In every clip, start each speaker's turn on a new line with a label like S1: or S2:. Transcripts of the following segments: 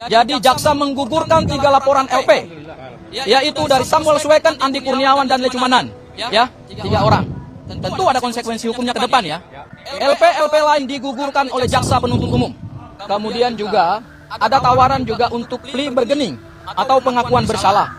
S1: Jadi jaksa menggugurkan 3 laporan LP, yaitu dari Samuel Sweken, Andi Kurniawan, dan Lecumanan. Ya, 3 orang. Tentu ada konsekuensi hukumnya ke depan ya. LP lain digugurkan oleh jaksa penuntut umum. Kemudian juga ada tawaran juga untuk plea bergening atau pengakuan bersalah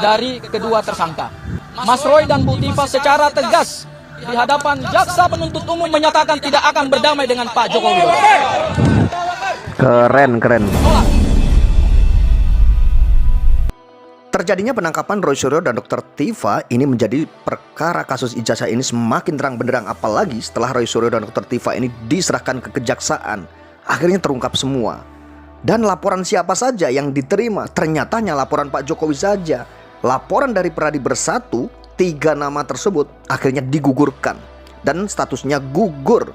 S1: dari kedua tersangka. Mas Roy dan Bu Tifa secara tegas di hadapan jaksa penuntut umum menyatakan tidak akan berdamai dengan Pak Jokowi.
S2: Keren.
S3: Terjadinya penangkapan Roy Suryo dan Dr. Tifa ini menjadi perkara kasus ijazah ini semakin terang benderang, apalagi setelah Roy Suryo dan Dr. Tifa ini diserahkan ke kejaksaan. Akhirnya terungkap semua. Dan laporan siapa saja yang diterima? Ternyata hanya laporan Pak Jokowi saja. Laporan dari Peradi Bersatu, 3 nama tersebut akhirnya digugurkan dan statusnya gugur.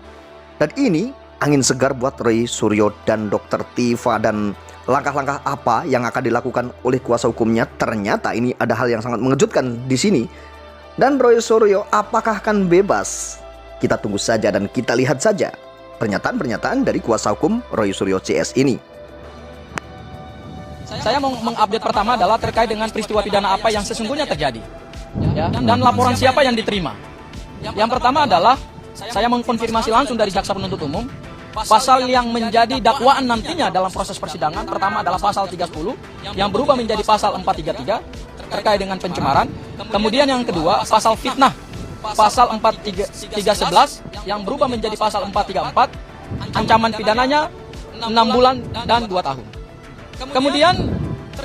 S3: Dan ini angin segar buat Roy Suryo dan Dr. Tifa. Dan langkah-langkah apa yang akan dilakukan oleh kuasa hukumnya? Ternyata ini ada hal yang sangat mengejutkan di sini. Dan Roy Suryo apakah akan bebas? Kita tunggu saja dan kita lihat saja pernyataan-pernyataan dari kuasa hukum Roy Suryo CS ini.
S1: Saya mau mengupdate pertama adalah terkait dengan peristiwa pidana apa yang sesungguhnya terjadi, ya, dan laporan siapa yang diterima. Yang pertama adalah saya mengkonfirmasi langsung dari jaksa penuntut umum. Pasal yang menjadi dakwaan nantinya dalam proses persidangan pertama adalah pasal 310 yang berubah menjadi pasal 433 terkait dengan pencemaran. Kemudian yang kedua pasal fitnah, pasal 4311 yang berubah menjadi pasal 434, ancaman pidananya 6 bulan dan 2 tahun. Kemudian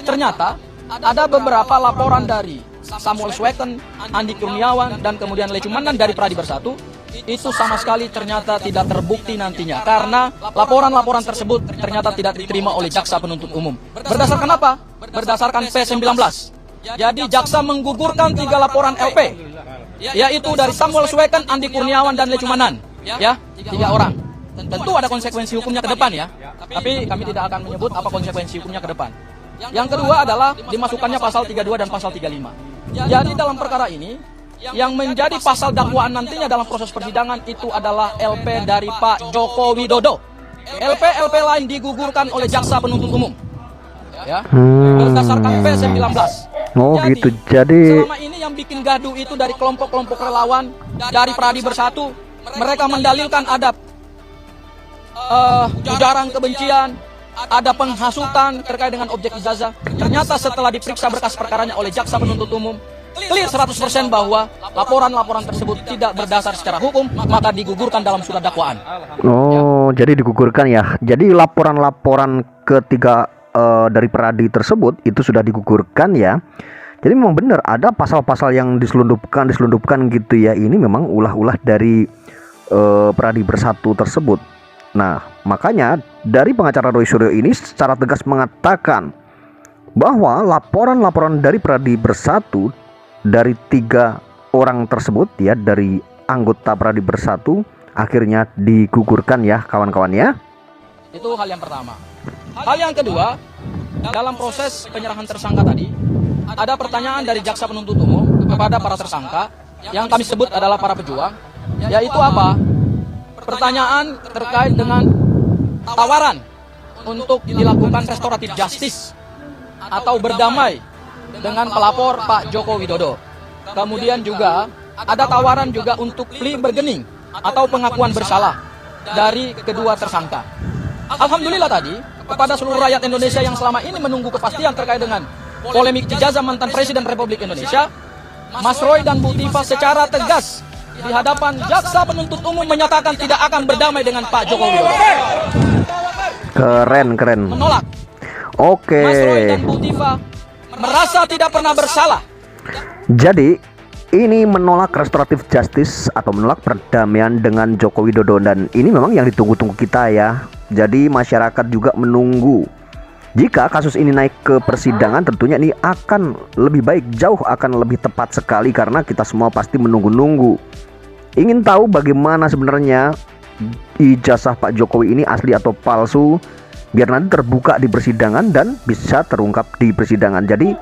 S1: ternyata ada beberapa laporan dari Samuel Sweken, Andi Kurniawan, dan kemudian Lecumanan dari Peradi Bersatu. Itu sama sekali ternyata tidak terbukti nantinya karena laporan-laporan tersebut ternyata tidak diterima oleh jaksa penuntut umum. Berdasarkan apa? Berdasarkan P19. Jadi jaksa menggugurkan 3 laporan LP, yaitu dari Samuel Sweken, Andi Kurniawan, dan Lecumanan. Ya, 3 orang. Tentu ada konsekuensi hukumnya ke depan ya. Tapi kami tidak akan menyebut apa konsekuensi hukumnya ke depan. Yang kedua adalah dimasukkannya pasal 32 dan pasal 35. Jadi dalam perkara ini yang menjadi pasal dakwaan nantinya dalam proses persidangan itu adalah LP dari Pak Joko Widodo. LP lain digugurkan oleh jaksa penuntut umum. Ya, berdasarkan P19.
S2: Oh
S1: jadi,
S2: gitu. Jadi
S1: selama ini yang bikin gaduh itu dari kelompok-kelompok relawan dari Peradi Bersatu. Mereka mendalilkan ada ujaran kebencian, ada penghasutan terkait dengan objek ijazah. Ternyata setelah diperiksa berkas perkaranya oleh jaksa penuntut umum, clear 100% bahwa laporan-laporan tersebut tidak berdasar secara hukum, maka digugurkan dalam surat dakwaan.
S2: oh ya. Jadi digugurkan ya. Jadi laporan-laporan ketiga dari Peradi tersebut itu sudah digugurkan ya. Jadi memang benar ada pasal-pasal yang diselundupkan gitu ya. Ini memang ulah-ulah dari Peradi Bersatu tersebut. Nah, makanya dari pengacara Roy Suryo ini secara tegas mengatakan bahwa laporan-laporan dari Peradi Bersatu dari 3 orang tersebut ya, dari anggota Peradi Bersatu akhirnya digugurkan ya kawan-kawan ya.
S1: Itu hal yang pertama. Hal yang kedua, dalam proses penyerahan tersangka tadi ada pertanyaan dari jaksa penuntut umum kepada para tersangka yang kami sebut adalah para pejuang, yaitu apa? Pertanyaan terkait dengan tawaran untuk dilakukan restoratif justice atau berdamai dengan pelapor Pak Joko Widodo. Kemudian juga ada tawaran juga untuk plea bergening atau pengakuan bersalah dari kedua tersangka. Alhamdulillah tadi kepada seluruh rakyat Indonesia yang selama ini menunggu kepastian terkait dengan polemik ijazah mantan Presiden Republik Indonesia, Mas Roy dan Bu Tifa secara tegas di hadapan jaksa penuntut umum menyatakan tidak akan berdamai dengan Pak Joko Widodo.
S2: Keren.
S1: Menolak.
S2: Oke.
S1: Mas Roy dan Bu Tifa merasa tidak pernah bersalah.
S2: Jadi ini menolak restoratif justice atau menolak perdamaian dengan Joko Widodo. Dan ini memang yang ditunggu-tunggu kita ya. Jadi masyarakat juga menunggu. Jika kasus ini naik ke persidangan, tentunya ini akan lebih baik, jauh akan lebih tepat sekali. Karena kita semua pasti menunggu-nunggu, ingin tahu bagaimana sebenarnya ijazah Pak Jokowi ini asli atau palsu, biar nanti terbuka di persidangan dan bisa terungkap di persidangan. Jadi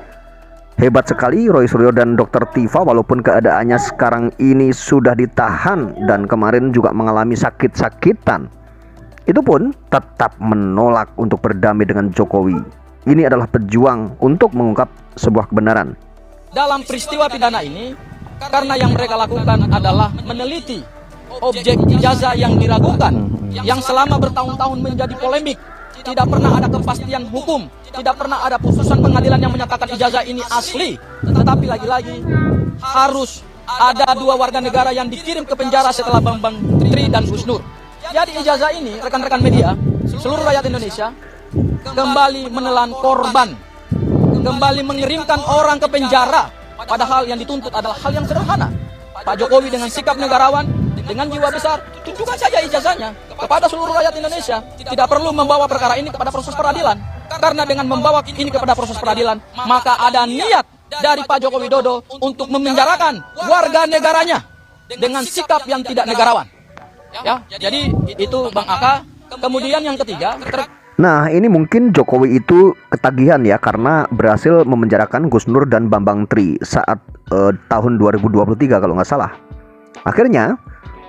S2: hebat sekali Roy Suryo dan Dr. Tifa, walaupun keadaannya sekarang ini sudah ditahan dan kemarin juga mengalami sakit-sakitan, itu pun tetap menolak untuk berdamai dengan Jokowi. ini adalah pejuang untuk mengungkap sebuah kebenaran.
S1: Dalam peristiwa pidana ini, karena yang mereka lakukan adalah meneliti objek ijazah yang diragukan, yang selama bertahun-tahun menjadi polemik, tidak pernah ada kepastian hukum, tidak pernah ada putusan pengadilan yang menyatakan ijazah ini asli. Tetapi lagi-lagi harus ada 2 warga negara yang dikirim ke penjara setelah Bambang Tri dan Gus Nur. Jadi ijazah ini, rekan-rekan media, seluruh rakyat Indonesia kembali menelan korban, kembali mengirimkan orang ke penjara, padahal yang dituntut adalah hal yang sederhana. Pak Jokowi dengan sikap negarawan, dengan jiwa besar, tunjukkan saja ijazahnya kepada seluruh rakyat Indonesia. Tidak perlu membawa perkara ini kepada proses peradilan, karena dengan membawa ini kepada proses peradilan, maka ada niat dari Pak Joko Widodo untuk memenjarakan warga negaranya dengan sikap yang tidak negarawan. Ya, jadi itu Bang Aka. Kemudian yang ketiga,
S2: Nah, ini mungkin Jokowi itu ketagihan ya, karena berhasil memenjarakan Gus Nur dan Bambang Tri saat tahun 2023 kalau nggak salah. Akhirnya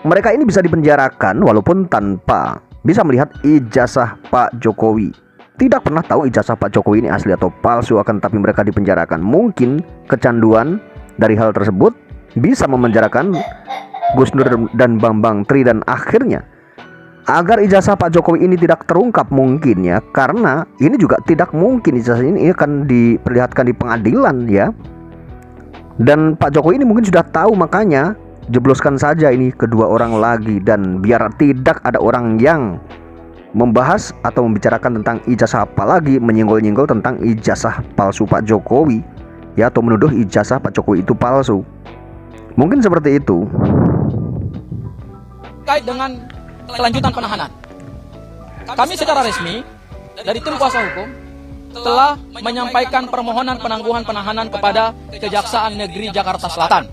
S2: mereka ini bisa dipenjarakan walaupun tanpa bisa melihat ijazah Pak Jokowi. Tidak pernah tahu ijazah Pak Jokowi ini asli atau palsu, akan tapi mereka dipenjarakan. Mungkin kecanduan dari hal tersebut bisa memenjarakan Gus Nur dan Bambang Tri, dan akhirnya agar ijazah Pak Jokowi ini tidak terungkap mungkin ya, karena ini juga tidak mungkin ijazah ini akan diperlihatkan di pengadilan ya. Dan Pak Jokowi ini mungkin sudah tahu, makanya jebloskan saja ini kedua orang lagi, dan biar tidak ada orang yang membahas atau membicarakan tentang ijazah, apalagi menyinggol-nyinggol tentang ijazah palsu Pak Jokowi ya, atau menuduh ijazah Pak Jokowi itu palsu. Mungkin seperti itu.
S1: terkait dengan kelanjutan penahanan, kami secara resmi dari tim kuasa hukum telah menyampaikan permohonan penangguhan penahanan kepada Kejaksaan Negeri Jakarta Selatan.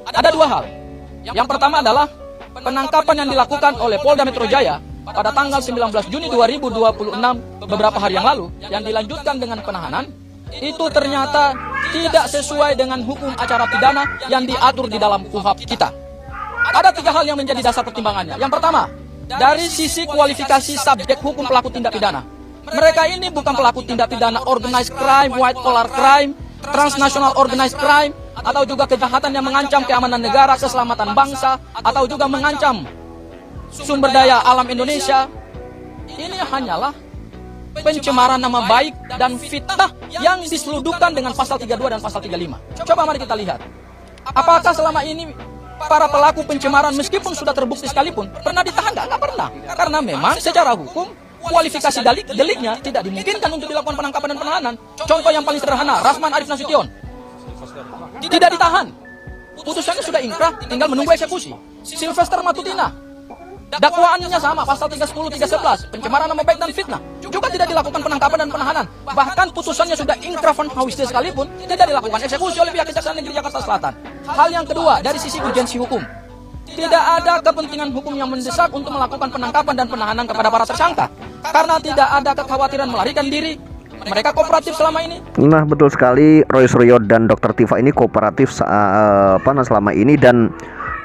S1: Ada 2 hal. Yang pertama adalah penangkapan yang dilakukan oleh Polda Metro Jaya pada tanggal 19 Juni 2026 beberapa hari yang lalu, yang dilanjutkan dengan penahanan, itu ternyata tidak sesuai dengan hukum acara pidana yang diatur di dalam KUHP kita. Ada 3 hal yang menjadi dasar pertimbangannya. Yang pertama, dari sisi kualifikasi subjek hukum pelaku tindak pidana. Mereka ini bukan pelaku tindak pidana organized crime, white collar crime, transnational organized crime, atau juga kejahatan yang mengancam keamanan negara, keselamatan bangsa, atau juga mengancam sumber daya alam Indonesia. Ini hanyalah pencemaran nama baik dan fitnah yang diseludupkan dengan pasal 32 dan pasal 35. Coba mari kita lihat, apakah selama ini para pelaku pencemaran meskipun sudah terbukti sekalipun pernah ditahan? Nggak pernah. Karena memang secara hukum kualifikasi deliknya tidak dimungkinkan untuk dilakukan penangkapan dan penahanan. Contoh yang paling sederhana, Rasman Arif Nasution tidak ditahan, putusannya sudah inkrah, tinggal menunggu eksekusi. Sylvester Matutina, dakwaannya sama, pasal 310, 311, pencemaran nama baik dan fitnah, juga tidak dilakukan penangkapan dan penahanan. Bahkan putusannya sudah inkrah van hawiste sekalipun, tidak dilakukan eksekusi oleh pihak Kejaksaan Negeri Jakarta Selatan. Hal yang kedua, dari sisi urgensi hukum, tidak ada kepentingan hukum yang mendesak untuk melakukan penangkapan dan penahanan kepada para tersangka, karena tidak ada kekhawatiran melarikan diri. Mereka kooperatif selama ini.
S2: Nah, betul sekali, Roy Suryo dan Dr. Tifa ini kooperatif selama ini, dan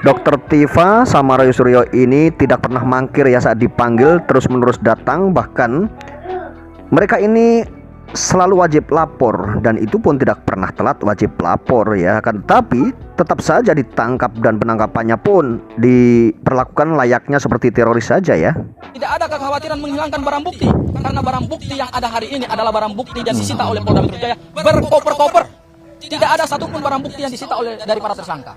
S2: Dr. Tifa sama Roy Suryo ini tidak pernah mangkir ya saat dipanggil, terus-menerus datang, bahkan mereka ini selalu wajib lapor, dan itu pun tidak pernah telat wajib lapor ya kan. Tapi tetap saja ditangkap, dan penangkapannya pun diperlakukan layaknya seperti teroris saja ya.
S1: Tidak ada kekhawatiran menghilangkan barang bukti, karena barang bukti yang ada hari ini adalah barang bukti yang disita oleh Polda Metro Jaya berkoper-koper. Tidak ada satupun barang bukti yang disita oleh dari para tersangka.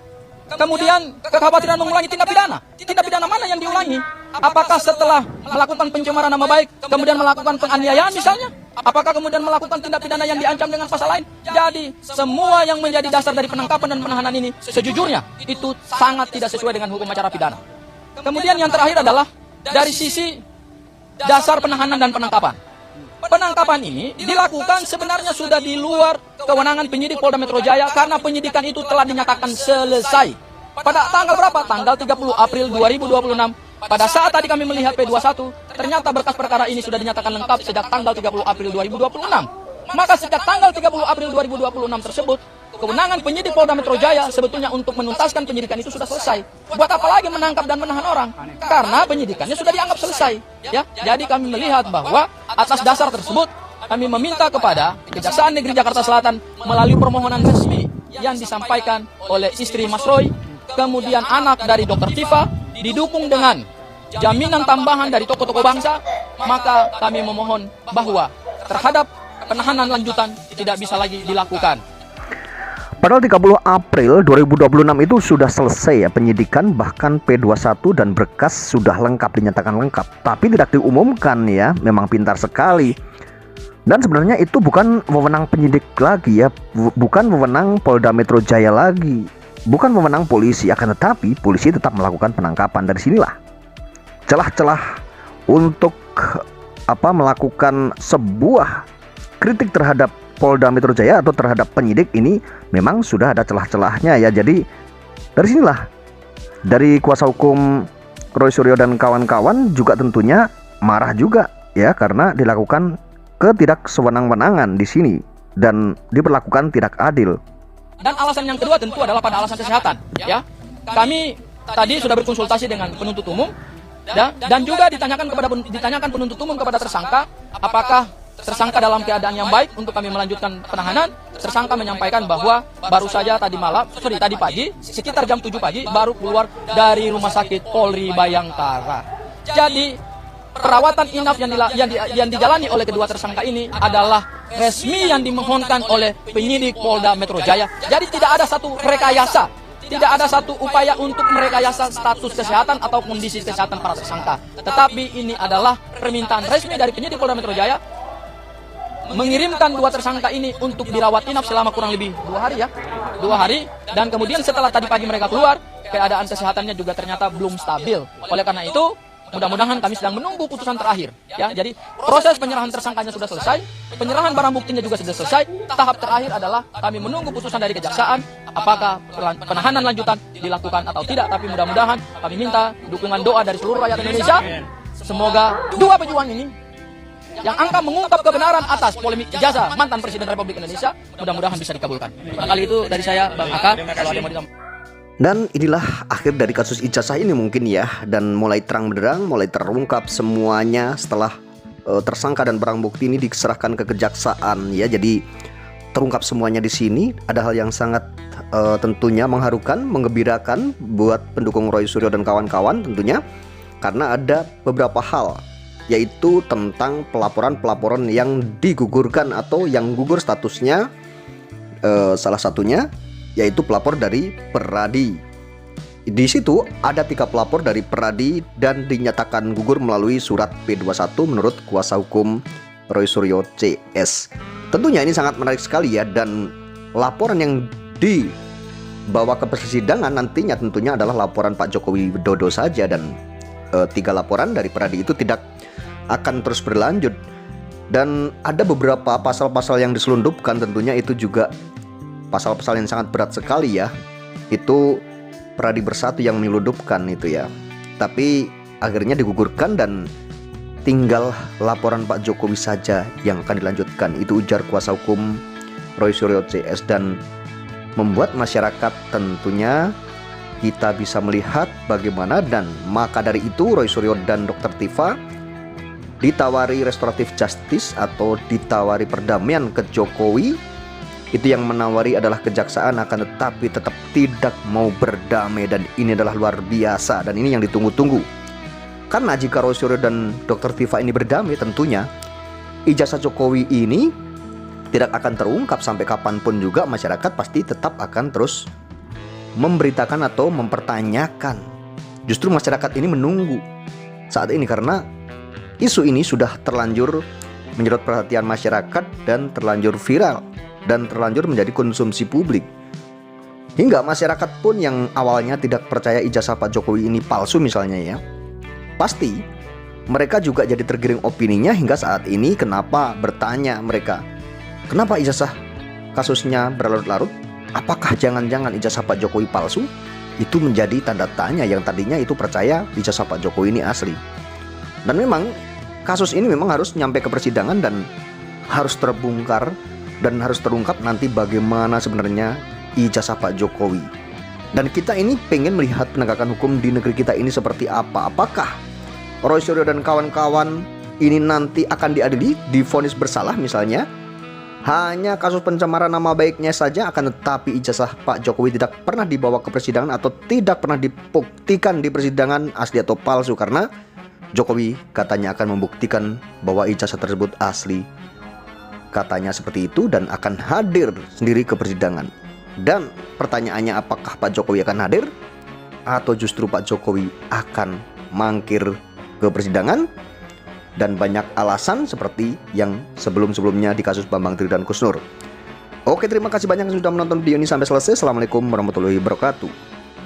S1: Kemudian kekhawatiran mengulangi tindak pidana. Tindak pidana mana yang diulangi? Apakah setelah melakukan pencemaran nama baik, kemudian melakukan penganiayaan misalnya? Apakah kemudian melakukan tindak pidana yang diancam dengan pasal lain? Jadi semua yang menjadi dasar dari penangkapan dan penahanan ini, sejujurnya itu sangat tidak sesuai dengan hukum acara pidana. Kemudian yang terakhir adalah dari sisi dasar penahanan dan penangkapan. Penangkapan ini dilakukan sebenarnya sudah di luar kewenangan penyidik Polda Metro Jaya, karena penyidikan itu telah dinyatakan selesai. Pada tanggal berapa? Tanggal 30 April 2026. Pada saat tadi kami melihat P21, ternyata berkas perkara ini sudah dinyatakan lengkap sejak tanggal 30 April 2026. Maka sejak tanggal 30 April 2026 tersebut, kewenangan penyidik Polda Metro Jaya sebetulnya untuk menuntaskan penyidikan itu sudah selesai. Buat apa lagi menangkap dan menahan orang? Karena penyidikannya sudah dianggap selesai. Ya, jadi kami melihat bahwa atas dasar tersebut kami meminta kepada Kejaksaan Negeri Jakarta Selatan melalui permohonan resmi yang disampaikan oleh istri Mas Roy, kemudian anak dari Dr. Tifa, didukung dengan jaminan tambahan dari tokoh-tokoh bangsa, maka kami memohon bahwa terhadap penahanan lanjutan tidak bisa lagi dilakukan.
S2: Padahal 30 April 2026 itu sudah selesai ya penyidikan, bahkan P21 dan berkas sudah lengkap, dinyatakan lengkap, tapi tidak diumumkan ya. Memang pintar sekali. Dan sebenarnya itu bukan wewenang penyidik lagi ya, bukan wewenang Polda Metro Jaya lagi, bukan wewenang polisi, akan tetapi polisi tetap melakukan penangkapan. Dari sinilah celah-celah untuk melakukan sebuah kritik terhadap Polda Metro Jaya atau terhadap penyidik ini memang sudah ada celah-celahnya ya. Jadi dari sinilah dari kuasa hukum Roy Suryo dan kawan-kawan juga tentunya marah juga ya, karena dilakukan ketidaksewenang-wenangan di sini dan diperlakukan tidak adil.
S1: Dan alasan yang kedua tentu adalah pada alasan kesehatan ya. Kami tadi sudah berkonsultasi dengan penuntut umum ya, dan juga ditanyakan penuntut umum kepada tersangka apakah tersangka dalam keadaan yang baik untuk kami melanjutkan penahanan. Tersangka menyampaikan bahwa baru saja tadi pagi sekitar jam 7 pagi baru keluar dari rumah sakit Polri Bayangkara. Jadi perawatan inap yang dijalani oleh kedua tersangka ini adalah resmi yang dimohonkan oleh penyidik Polda Metro Jaya. Jadi tidak ada satu rekayasa, tidak ada satu upaya untuk merekayasa status kesehatan atau kondisi kesehatan para tersangka. Tetapi ini adalah permintaan resmi dari penyidik Polda Metro Jaya mengirimkan dua tersangka ini untuk dirawat inap selama kurang lebih 2 hari ya. 2 hari, dan kemudian setelah tadi pagi mereka keluar, keadaan kesehatannya juga ternyata belum stabil. Oleh karena itu, mudah-mudahan kami sedang menunggu putusan terakhir ya. Jadi proses penyerahan tersangkanya sudah selesai, penyerahan barang buktinya juga sudah selesai. Tahap terakhir adalah kami menunggu putusan dari kejaksaan apakah penahanan lanjutan dilakukan atau tidak. Tapi mudah-mudahan kami minta dukungan doa dari seluruh rakyat Indonesia. Semoga dua pejuang ini yang angka mengungkap kebenaran atas polemik ijazah mantan Presiden Republik Indonesia mudah-mudahan bisa dikabulkan. Kali itu dari saya, Bang Aka, kalau ada yang mau ditambah.
S3: Dan inilah akhir dari kasus ijazah ini mungkin ya, dan mulai terang benderang, mulai terungkap semuanya setelah tersangka dan barang bukti ini diserahkan ke kejaksaan ya. Jadi terungkap semuanya di sini. Ada hal yang sangat tentunya mengharukan, menggembirakan buat pendukung Roy Suryo dan kawan-kawan tentunya, karena ada beberapa hal, yaitu tentang pelaporan-pelaporan yang digugurkan atau yang gugur statusnya. Salah satunya yaitu pelapor dari Peradi. Di situ ada 3 pelapor dari Peradi dan dinyatakan gugur melalui surat P21 menurut kuasa hukum Roy Suryo CS. Tentunya ini sangat menarik sekali ya, dan laporan yang dibawa ke persidangan nantinya tentunya adalah laporan Pak Jokowi Widodo saja, dan 3 laporan dari Peradi itu tidak akan terus berlanjut. Dan ada beberapa pasal-pasal yang diselundupkan, tentunya itu juga pasal-pasal yang sangat berat sekali ya. Itu Peradi Bersatu yang menyelundupkan itu ya. Tapi akhirnya digugurkan dan tinggal laporan Pak Jokowi saja yang akan dilanjutkan. Itu ujar kuasa hukum Roy Suryo CS, dan membuat masyarakat tentunya kita bisa melihat bagaimana. Dan maka dari itu Roy Suryo dan Dr. Tifa ditawari restoratif justice atau ditawari perdamaian ke Jokowi. Itu yang menawari adalah kejaksaan, akan tetapi tetap tidak mau berdamai, dan ini adalah luar biasa, dan ini yang ditunggu-tunggu. Karena jika Roy Suryo dan Dr. Tifa ini berdamai, tentunya ijazah Jokowi ini tidak akan terungkap sampai kapanpun juga. Masyarakat pasti tetap akan terus memberitakan atau mempertanyakan. Justru masyarakat ini menunggu saat ini karena isu ini sudah terlanjur menyedot perhatian masyarakat dan terlanjur viral dan terlanjur menjadi konsumsi publik. Hingga masyarakat pun yang awalnya tidak percaya ijazah Pak Jokowi ini palsu misalnya ya, pasti mereka juga jadi tergiring opininya hingga saat ini. Kenapa bertanya mereka, kenapa ijazah kasusnya berlarut-larut? Apakah jangan-jangan ijazah Pak Jokowi palsu? Itu menjadi tanda tanya. Yang tadinya itu percaya ijazah Pak Jokowi ini asli. Dan memang kasus ini memang harus nyampe ke persidangan dan harus terbongkar dan harus terungkap nanti bagaimana sebenarnya ijazah Pak Jokowi. Dan kita ini pengen melihat penegakan hukum di negeri kita ini seperti apa. Apakah Roy Suryo dan kawan-kawan ini nanti akan diadili, divonis bersalah misalnya, hanya kasus pencemaran nama baiknya saja, akan tetapi ijazah Pak Jokowi tidak pernah dibawa ke persidangan atau tidak pernah dibuktikan di persidangan asli atau palsu, karena Jokowi katanya akan membuktikan bahwa ijazah tersebut asli. Katanya seperti itu dan akan hadir sendiri ke persidangan. Dan pertanyaannya, apakah Pak Jokowi akan hadir atau justru Pak Jokowi akan mangkir ke persidangan? Dan banyak alasan seperti yang sebelum-sebelumnya di kasus Bambang Tri dan Kusnur. Oke, terima kasih banyak yang sudah menonton video ini sampai selesai. Assalamualaikum warahmatullahi wabarakatuh.